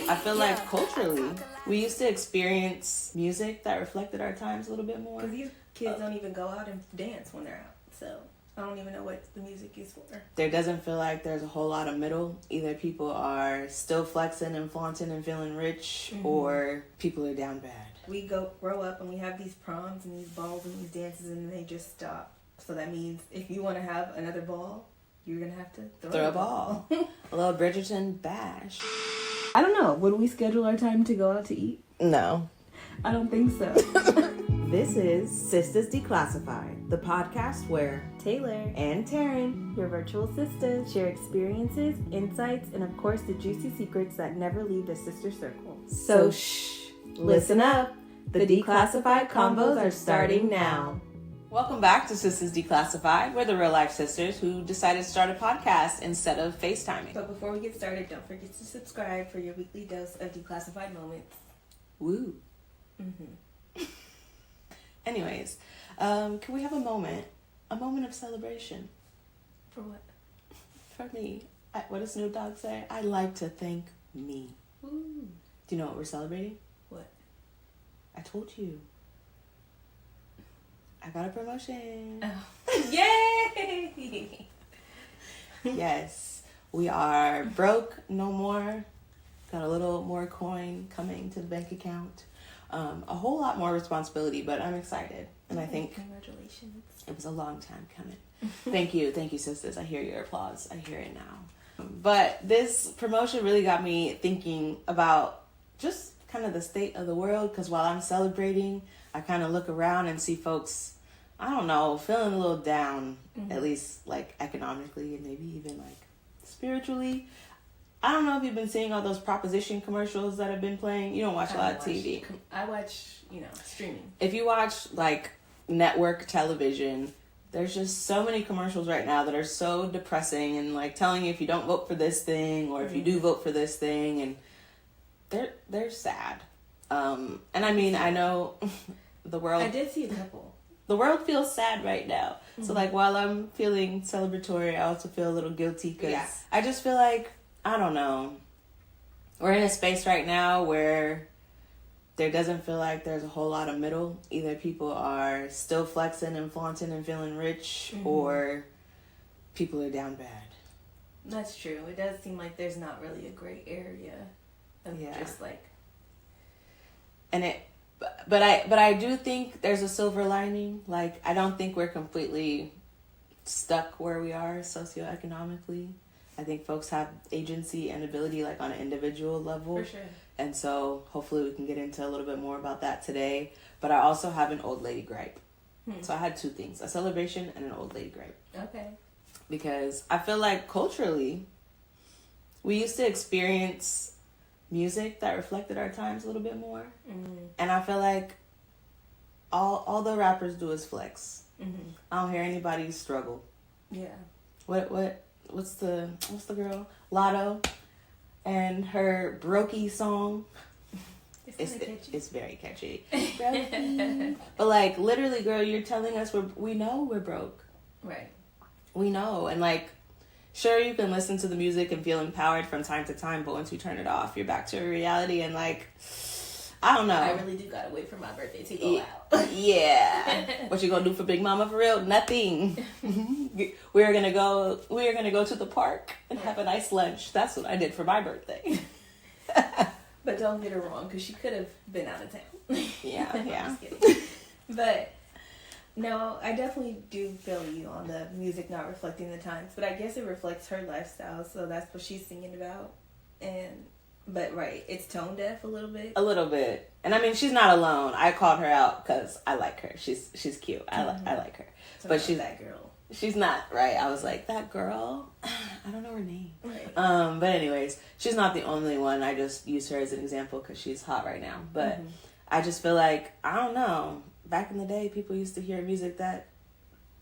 I feel like culturally, we used to experience music that reflected our times a little bit more. Because these kids don't even go out and dance when they're out. So I don't even know what the music is for. There doesn't feel like there's a whole lot of middle. Either people are still flexing and flaunting and feeling rich, or people are down bad. We grow up and we have these proms and these balls and these dances, and they just stop. So that means if you want to have another ball, you're going to have to throw a ball. A little Bridgerton bash. I don't know. Would we schedule our time to go out to eat? No. I don't think so. This is Sistas Declassified, the podcast where Taylor and Taryn, your virtual sisters, share experiences, insights, and of course the juicy secrets that never leave the sister circle. So shh, listen up. The Declassified convos are starting now. Welcome back to Sistas Declassified. We're the real life sisters who decided to start a podcast instead of FaceTiming. But before we get started, don't forget to subscribe for your weekly dose of declassified moments. Woo. Anyways, can we have a moment of celebration? For what? For me. What does Snoop Dogg say? I like to thank me. Ooh. Do you know what we're celebrating? What? I told you. I got a promotion. Oh. Yay! Yes. We are broke no more. Got a little more coin coming to the bank account. A whole lot more responsibility, but I'm excited. And I think congratulations. It was a long time coming. Thank you, sisters. I hear your applause. I hear it now. But this promotion really got me thinking about just kind of the state of the world, because while I'm celebrating, I kind of look around and see folks, I don't know, feeling a little down, at least like economically and maybe even like spiritually. I don't know if you've been seeing all those proposition commercials that have been playing. You don't watch a lot of TV. I watch, streaming. If you watch like network television, there's just so many commercials right now that are so depressing and like telling you if you don't vote for this thing or if you do vote for this thing, and they're sad. And I mean, I know the world. I did see a couple. The world feels sad right now. So like while I'm feeling celebratory, I also feel a little guilty because I just feel like, I don't know, we're in a space right now where there doesn't feel like there's a whole lot of middle. Either people are still flexing and flaunting and feeling rich, or people are down bad. That's true. It does seem like there's not really a gray area of just like. But I do think there's a silver lining. Like, I don't think we're completely stuck where we are socioeconomically. I think folks have agency and ability, like on an individual level. For sure. And so hopefully we can get into a little bit more about that today. But I also have an old lady gripe. So I had two things, a celebration and an old lady gripe. Okay. Because I feel like culturally, we used to experience music that reflected our times a little bit more. And I feel like all the rappers do is flex. I don't hear anybody struggle. Yeah. What's the girl? Latto and her Brokey song. It's very catchy. But like literally, girl, you're telling us we know we're broke. Right. We know, and like sure you can listen to the music and feel empowered from time to time, but once you turn it off, you're back to reality and like I don't know. I really do gotta wait for my birthday to go out. Yeah. What you gonna do for Big Mama for real? Nothing. We're gonna go to the park and have a nice lunch. That's what I did for my birthday. But don't get her wrong, because she could have been out of town. Yeah. I'm just kidding. But no, I definitely do feel you on the music not reflecting the times. But I guess it reflects her lifestyle, so that's what she's singing about. But right, it's tone deaf a little bit. A little bit. And I mean, she's not alone. I called her out because I like her. She's cute. I like her. So but she's that girl. She's not, right? I was like, that girl? I don't know her name. Right. But anyways, she's not the only one. I just use her as an example because she's hot right now. But I just feel like, I don't know. Back in the day, people used to hear music that,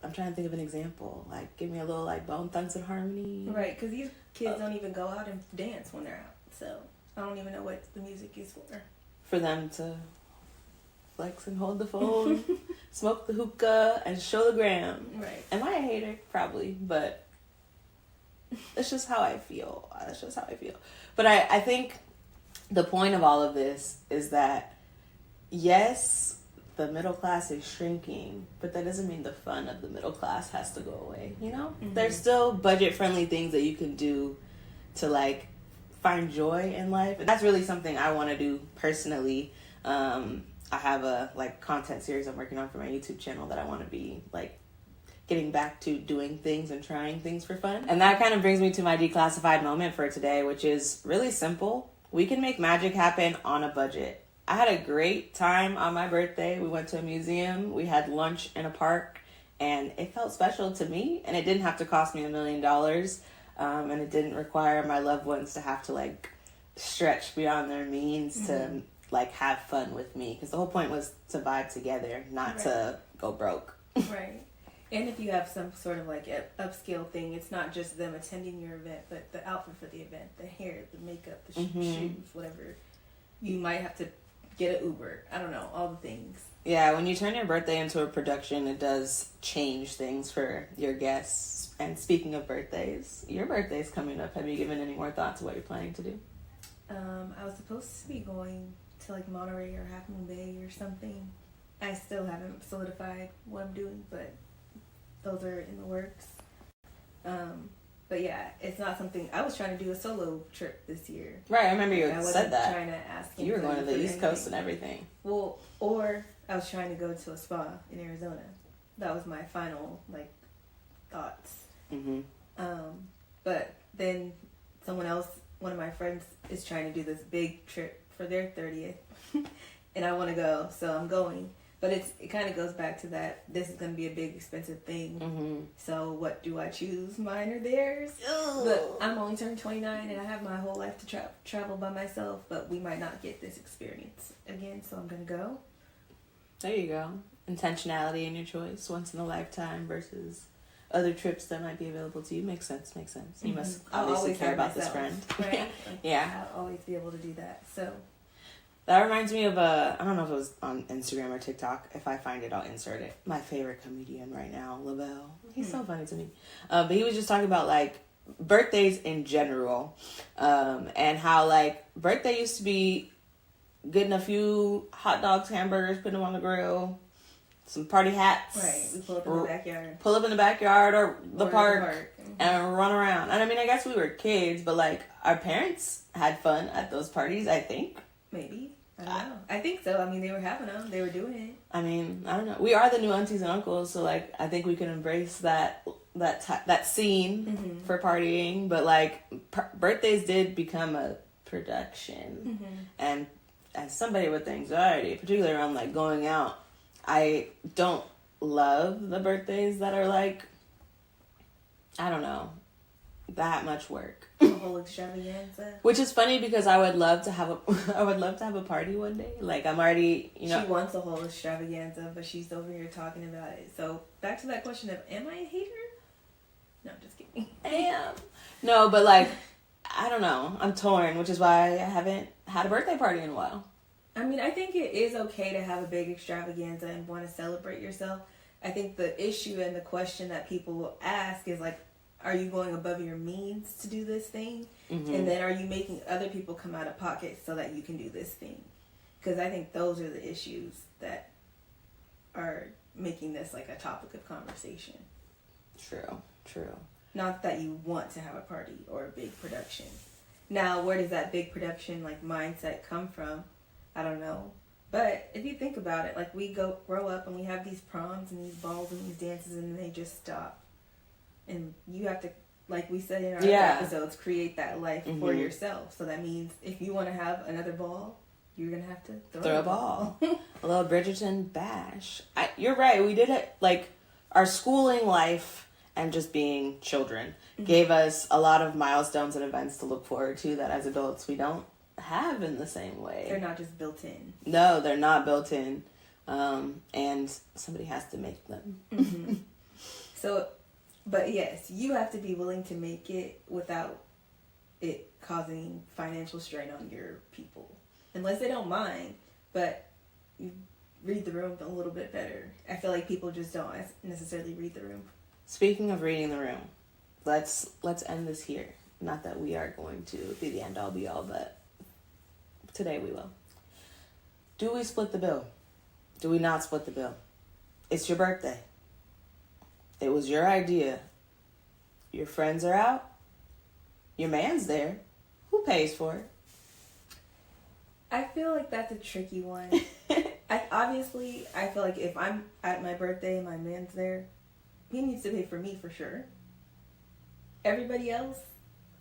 I'm trying to think of an example. Like, give me a little, like, Bone Thugs and Harmony. Right, because these kids don't even go out and dance when they're out. So, I don't even know what the music is for. For them to flex and hold the phone, smoke the hookah, and show the gram. Right. Am I a hater? Probably, but that's just how I feel. But I think the point of all of this is that, yes, the middle class is shrinking, but that doesn't mean the fun of the middle class has to go away, you know? Mm-hmm. There's still budget-friendly things that you can do to, like, find joy in life. And that's really something I want to do personally. I have a, like, content series I'm working on for my YouTube channel that I want to be, like, getting back to doing things and trying things for fun. And that kind of brings me to my declassified moment for today, which is really simple. We can make magic happen on a budget. I had a great time on my birthday. We went to a museum, we had lunch in a park, and it felt special to me, and it didn't have to cost me $1 million, and it didn't require my loved ones to have to, like, stretch beyond their means to, like, have fun with me, because the whole point was to vibe together, not to go broke. Right. And if you have some sort of, like, upscale thing, it's not just them attending your event, but the outfit for the event, the hair, the makeup, the shoes, whatever. You might have to get an Uber. I don't know, all the things. Yeah, when you turn your birthday into a production, it does change things for your guests. And speaking of birthdays, your birthday's coming up. Have you given any more thought to what you're planning to do? I was supposed to be going to, like, Monterey or Half Moon Bay or something. I still haven't solidified what I'm doing, but those are in the works. But yeah, it's not something. I was trying to do a solo trip this year. Right, I remember you said that. Trying to ask him. You were going to the East Coast and everything. Well, or I was trying to go to a spa in Arizona. That was my final, like, thoughts. But then someone else, one of my friends, is trying to do this big trip for their 30th, and I want to go, so I'm going. But it kind of goes back to that. This is going to be a big, expensive thing. So what do I choose, mine or theirs? But I'm only turned 29, and I have my whole life to travel by myself. But we might not get this experience again, so I'm going to go. There you go. Intentionality in your choice, once in a lifetime versus other trips that might be available to you. Makes sense. You must obviously care about this friend. Right? Yeah. I'll always be able to do that. So. That reminds me of I don't know if it was on Instagram or TikTok. If I find it, I'll insert it. My favorite comedian right now, Lavelle. He's so funny to me. But he was just talking about, like, birthdays in general, and how, like, birthday used to be getting a few hot dogs, hamburgers, putting them on the grill, some party hats. Right, we pull up in the backyard. Pull up in the backyard or the park. And run around. And I mean, I guess we were kids, but, like, our parents had fun at those parties, I think. Maybe. I don't know. I think so. I mean, they were having them. They were doing it. I mean, I don't know. We are the new aunties and uncles, so, like, I think we can embrace that scene for partying. But, like, birthdays did become a production. And as somebody with anxiety, particularly around, like, going out, I don't love the birthdays that are, like, I don't know, that much work. A whole extravaganza. Which is funny because I would love to have a party one day. Like, I'm already, you know. She wants a whole extravaganza, but she's over here talking about it. So back to that question of, am I a hater? No, I'm just kidding. I am. No, but, like, I don't know. I'm torn, which is why I haven't had a birthday party in a while. I mean, I think it is okay to have a big extravaganza and want to celebrate yourself. I think the issue and the question that people will ask is, like, are you going above your means to do this thing? And then are you making other people come out of pocket so that you can do this thing? Because I think those are the issues that are making this, like, a topic of conversation. True. Not that you want to have a party or a big production. Now, where does that big production, like, mindset come from? I don't know. But if you think about it, like, we grow up and we have these proms and these balls and these dances, and they just stop. And you have to, like we said in our other episodes, create that life for yourself. So that means if you want to have another ball, you're going to have to throw a ball. A little Bridgerton bash. You're right. We did it, like, our schooling life and just being children gave us a lot of milestones and events to look forward to that as adults we don't have in the same way. They're not just built in. No, they're not built in. And somebody has to make them. So... But yes, you have to be willing to make it without it causing financial strain on your people. Unless they don't mind, but you read the room a little bit better. I feel like people just don't necessarily read the room. Speaking of reading the room, let's end this here. Not that we are going to be the end all be all, but today we will. Do we split the bill? Do we not split the bill? It's your birthday. It was your idea. Your friends are out. Your man's there. Who pays for it? I feel like that's a tricky one. I feel like if I'm at my birthday and my man's there, he needs to pay for me for sure. Everybody else,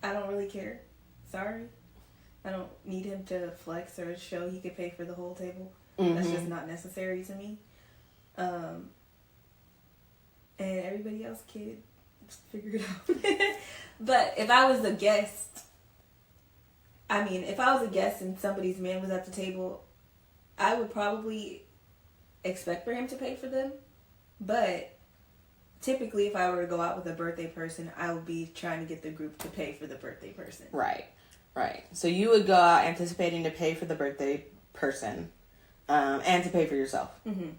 I don't really care. Sorry. I don't need him to flex or show he could pay for the whole table. Mm-hmm. That's just not necessary to me. And everybody else could figure it out. But if I was a guest, and somebody's man was at the table, I would probably expect for him to pay for them. But typically, if I were to go out with a birthday person, I would be trying to get the group to pay for the birthday person. Right. So you would go out anticipating to pay for the birthday person and to pay for yourself. Mm-hmm.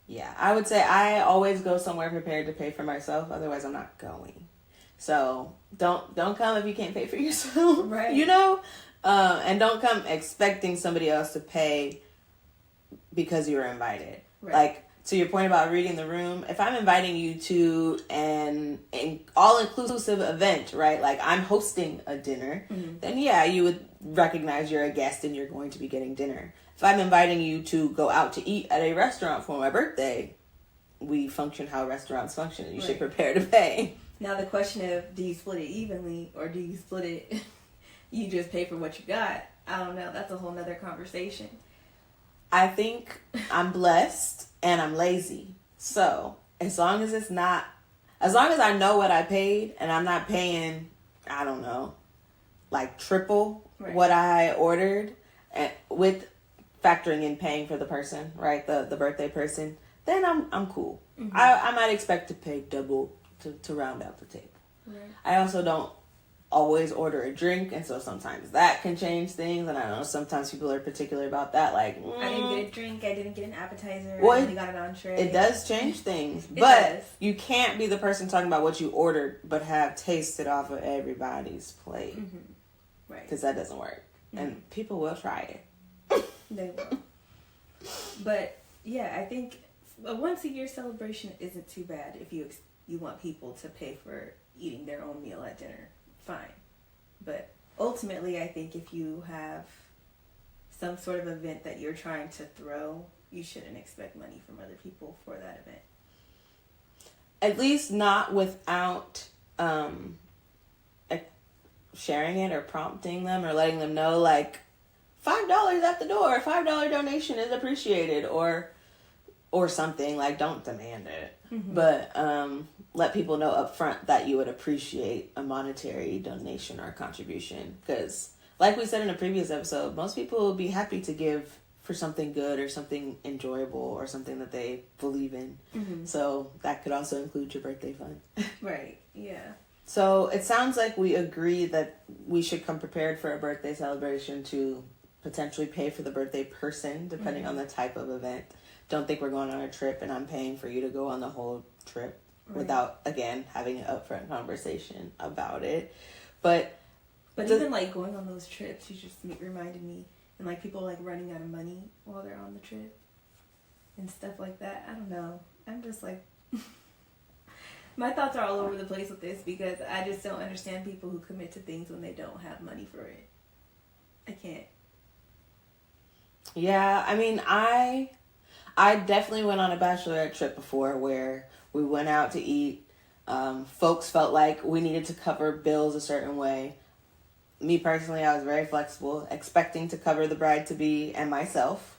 Yeah, I would say I always go somewhere prepared to pay for myself. Otherwise, I'm not going. So don't come if you can't pay for yourself. Right. You know? And don't come expecting somebody else to pay because you were invited. Right. Like, to your point about reading the room, if I'm inviting you to an all-inclusive event, right? Like, I'm hosting a dinner, mm-hmm. then yeah, you would recognize you're a guest and you're going to be getting dinner. If I'm inviting you to go out to eat at a restaurant for my birthday, we function how restaurants function, and you should prepare to pay. Now the question of, do you split it evenly, or do you split it, you just pay for what you got? I don't know. That's a whole nother conversation. I think I'm blessed and I'm lazy. So as long as I know what I paid and I'm not paying, I don't know, like triple what I ordered, and with factoring in paying for the person, right? The birthday person, then I'm cool. Mm-hmm. I might expect to pay double to round out the table. Right. I also don't always order a drink, and so sometimes that can change things, and I know sometimes people are particular about that, like I didn't get a drink, I didn't get an appetizer, well, I only got an entree. It does change things. But you can't be the person talking about what you ordered but have tasted off of everybody's plate. Mm-hmm. Right. Because that doesn't work. Mm-hmm. And people will try it. They will. But yeah, I think a once a year celebration isn't too bad if you want people to pay for eating their own meal at dinner. Fine. But ultimately, I think if you have some sort of event that you're trying to throw, you shouldn't expect money from other people for that event. At least not without sharing it or prompting them or letting them know, like, $5 at the door, $5 donation is appreciated, or something. Like, don't demand it. Mm-hmm. But let people know up front that you would appreciate a monetary donation or contribution. Because, like we said in a previous episode, most people will be happy to give for something good or something enjoyable or something that they believe in. Mm-hmm. So that could also include your birthday fund. Right, yeah. So it sounds like we agree that we should come prepared for a birthday celebration to potentially pay for the birthday person, depending on the type of event. Don't think we're going on a trip and I'm paying for you to go on the whole trip without, again, having an upfront conversation about it. But even, like, going on those trips, you just reminded me, and, like, people, like, running out of money while they're on the trip and stuff like that. I don't know. I'm just, like... My thoughts are all over the place with this because I just don't understand people who commit to things when they don't have money for it. I can't. Yeah, I mean, I definitely went on a bachelorette trip before where we went out to eat. Folks felt like we needed to cover bills a certain way. Me personally, I was very flexible, expecting to cover the bride-to-be and myself.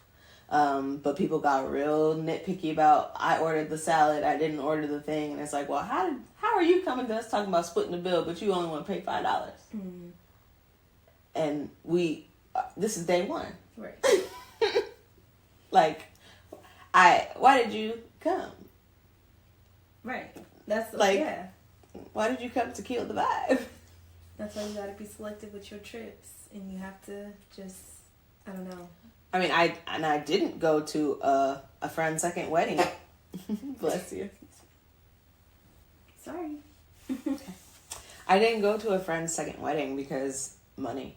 But people got real nitpicky about, I ordered the salad, I didn't order the thing. And it's like, well, how are you coming to us talking about splitting the bill, but you only want to pay $5? Mm-hmm. And this is day one. Right. Like, why did you come? Right. That's like, yeah. Why did you come to kill the vibe? That's why you gotta be selective with your trips, and you have to just, I don't know. I mean, I didn't go to a friend's second wedding. Bless you. Sorry. I didn't go to a friend's second wedding because money.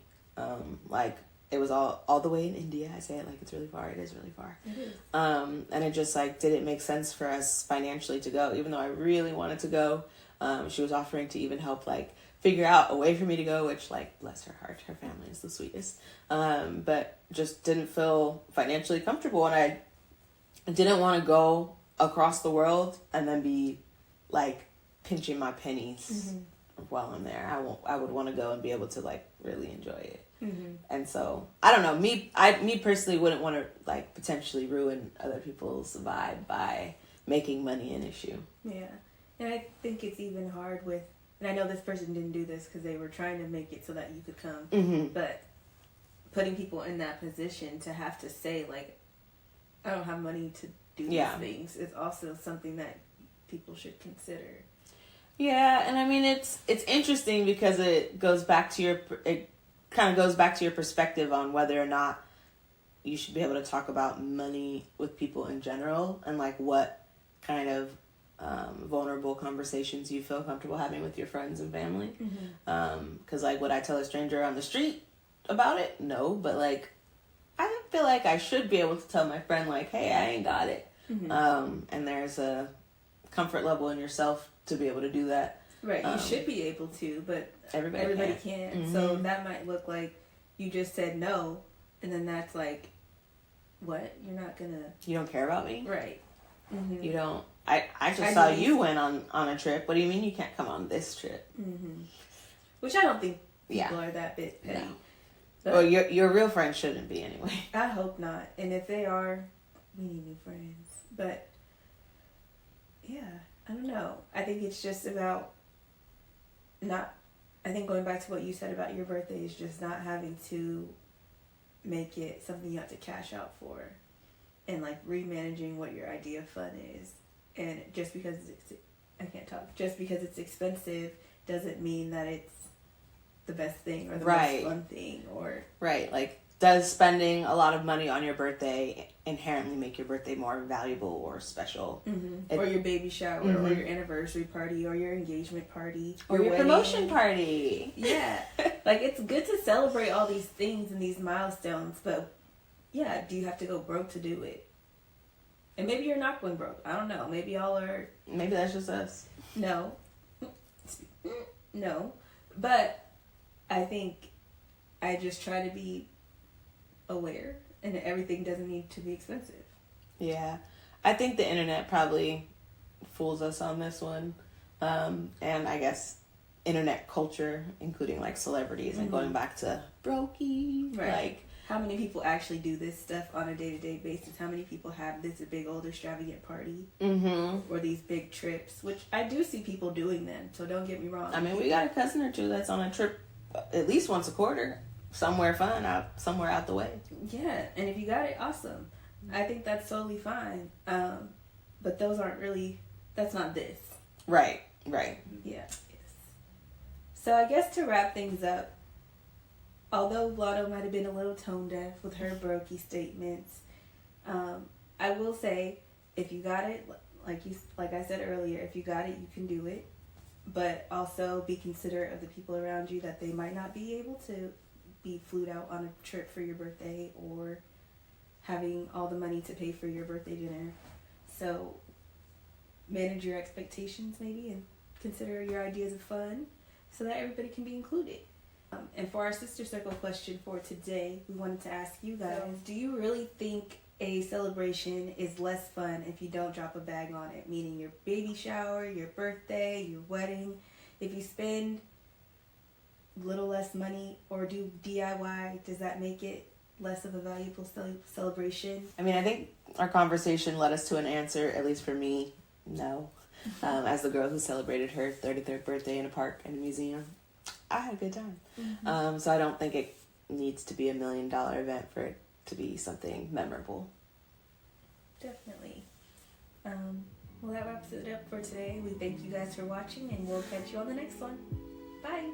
Like, it was all the way in India. I say it like it's really far. It is really far. It is. And it just like didn't make sense for us financially to go, even though I really wanted to go. She was offering to even help like figure out a way for me to go, which like bless her heart, her family is the sweetest. But just didn't feel financially comfortable, and I didn't want to go across the world and then be like pinching my pennies while I'm there. I would want to go and be able to like really enjoy it. And so I don't know, me personally wouldn't want to like potentially ruin other people's vibe by making money an issue. Yeah, and I think it's even hard with, and I know this person didn't do this because they were trying to make it so that you could come, but putting people in that position to have to say like, I don't have money to do these things is also something that people should consider. Yeah, and I mean it's interesting because it goes back to it kind of goes back to your perspective on whether or not you should be able to talk about money with people in general, and like what kind of vulnerable conversations you feel comfortable having with your friends and family. Because like, would I tell a stranger on the street about it? No, but like I feel like I should be able to tell my friend like, hey, I ain't got it. And there's a comfort level in yourself to be able to do that. Right, you should be able to, but everybody can't. So that might look like you just said no, and then that's like, what? You're not gonna... You don't care about me? Right. You don't... I just saw you went on a trip. What do you mean you can't come on this trip? Which I don't think people are that bit petty. No. Well, your real friends shouldn't be anyway. I hope not. And if they are, we need new friends. But, yeah, I don't know. I think it's just about I think going back to what you said about your birthday is just not having to make it something you have to cash out for, and like remanaging what your idea of fun is. And just because just because it's expensive doesn't mean that it's the best thing or the most fun thing. Or like, does spending a lot of money on your birthday inherently make your birthday more valuable or special? Or your baby shower, or your anniversary party, or your engagement party, or your promotion party. Yeah. Like, it's good to celebrate all these things and these milestones, but yeah, do you have to go broke to do it? And maybe you're not going broke. I don't know. Maybe y'all are... Maybe that's just us. No. But I think I just try to be aware, and everything doesn't need to be expensive. Yeah. I think the internet probably fools us on this one. And I guess internet culture, including like celebrities, and going back to Brokey. Right. Like, how many people actually do this stuff on a day-to-day basis? How many people have this big old extravagant party? Or these big trips, which I do see people doing them, so don't get me wrong. I mean, we got a cousin or two that's on a trip at least once a quarter, somewhere fun, somewhere out the way. Yeah, and if you got it, awesome. I think that's totally fine. But those aren't really, that's not this. Right. Yeah. Yes. So I guess to wrap things up, although Latto might have been a little tone deaf with her Brokey statements, I will say, if you got it, like I said earlier, if you got it, you can do it. But also be considerate of the people around you, that they might not be able to be flued out on a trip for your birthday, or having all the money to pay for your birthday dinner. So manage your expectations maybe, and consider your ideas of fun so that everybody can be included. And for our Sister Circle question for today, we wanted to ask you guys, do you really think a celebration is less fun if you don't drop a bag on it? Meaning your baby shower, your birthday, your wedding. If you spend a little less money or do DIY, does that make it less of a valuable celebration? I mean, I think our conversation led us to an answer, at least for me, no. As the girl who celebrated her 33rd birthday in a park and a museum, I had a good time. So I don't think it needs to be $1 million event for it to be something memorable. Definitely. Well, that wraps it up for today. We thank you guys for watching, and we'll catch you on the next one. Bye.